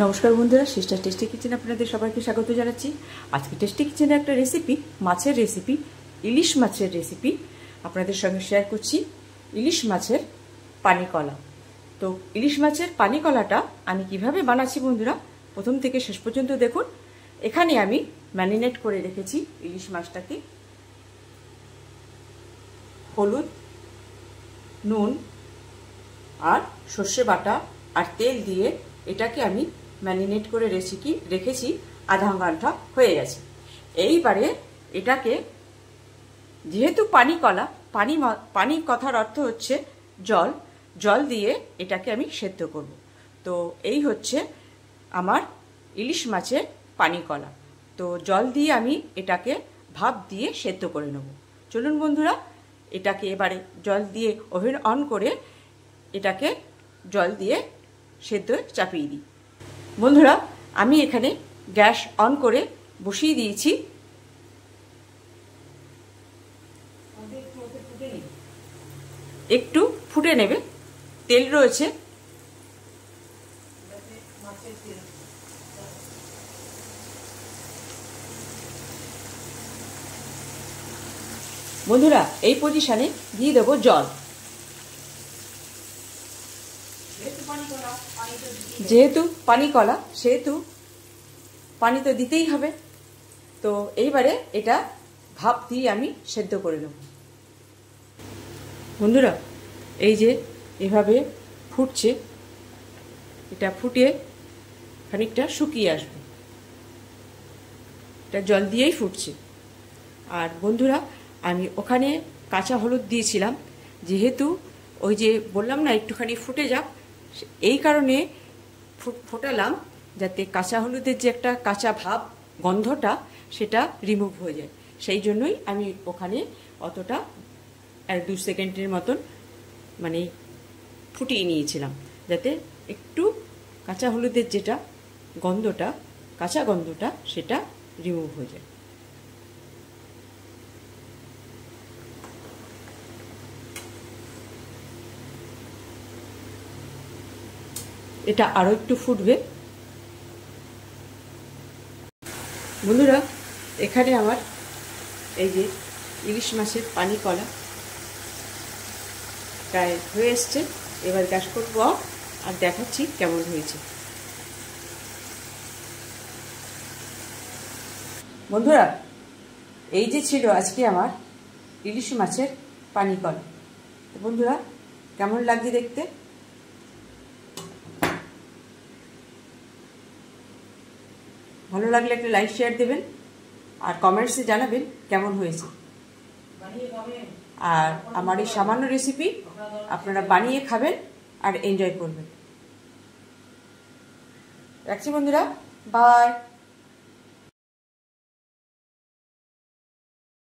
নমস্কার বন্ধুরা, sister tasty কিচেনে আপনাদের সবাইকে স্বাগত জানাচ্ছি। আজকে টেস্টি কিচেনে একটা রেসিপি, মাছের রেসিপি, ইলিশ মাছের রেসিপি আপনাদের সঙ্গে শেয়ার করছি। ইলিশ মাছের পানি কলা। তো ইলিশ মাছের পানি কলাটা আমি কিভাবে বানাচ্ছি বন্ধুরা, প্রথম থেকে শেষ পর্যন্ত দেখুন। এখানে আমি ম্যারিনেট করে রেখেছি ইলিশ মাছটাকে। হলুদ, নুন আর সর্ষে বাটা আর তেল দিয়ে এটাকে আমি ম্যারিনেট করে রেখেছি। আধা ঘন্টা হয়ে গেছে। এইবারে এটাকে, যেহেতু পানি কলা, পানি কথার অর্থ হচ্ছে জল, জল দিয়ে এটাকে আমি সেদ্ধ করব। তো এই হচ্ছে আমার ইলিশ মাছের পানি কলা। তো জল দিয়ে আমি এটাকে ভাপ দিয়ে সেদ্ধ করে নেব। চলুন বন্ধুরা, এটাকে এবারে জল দিয়ে ওভেন অন করে এটাকে জল দিয়ে সেদ্ধ চাপিয়ে দিই। বন্ধুরা, আমি এখানে গ্যাস অন করে বসিয়ে দিয়েছি। একটু ফুটে নেবে, তেল রয়েছে। বন্ধুরা, এই পজিশনে দিয়ে দেবো জল। যেহেতু পানি কলা, সেহেতু পানি তো দিতেই হবে। তো এইবারে এটা ভাপ দিয়ে আমি সেদ্ধ করে নেব। বন্ধুরা, এই যে এভাবে ফুটছে, এটা ফুটে খানিকটা শুকিয়ে আসবে। এটা জল দিয়েই ফুটছে। আর বন্ধুরা, আমি ওখানে কাঁচা হলুদ দিয়েছিলাম, যেহেতু ওই যে বললাম না একটুখানি ফুটে যাক, এই কারণে ফোটালাম, যাতে কাঁচা হলুদের যে একটা কাঁচা ভাব, গন্ধটা, সেটা রিমুভ হয়ে যায়। সেই জন্যই আমি ওখানে অতটা 1-2 সেকেন্ডের মতন মানে ফুটিয়ে নিয়েছিলাম, যাতে একটু কাঁচা হলুদের যেটা গন্ধটা, কাঁচা গন্ধটা, সেটা রিমুভ হয়ে যায়। এটা আরও একটু ফুটবে। বন্ধুরা, এখানে আমার এই যে ইলিশ মাছের পানি কলা প্রায় হয়ে এসছে। এবার গ্যাস করবো অফ আর দেখাচ্ছি কেমন হয়েছে। বন্ধুরা, এই যে ছিল আজকে আমার ইলিশ মাছের পানি কলা। বন্ধুরা, কেমন লাগছে দেখতে? ভালো লাগলে একটা লাইক শেয়ার দেবেন আর কমেন্টসে জানাবেন কেমন হয়েছে। আর আমার এই সামান্য রেসিপি আপনারা বানিয়ে খাবেন আর এনজয় করবেন। রাখছি বন্ধুরা, বাই।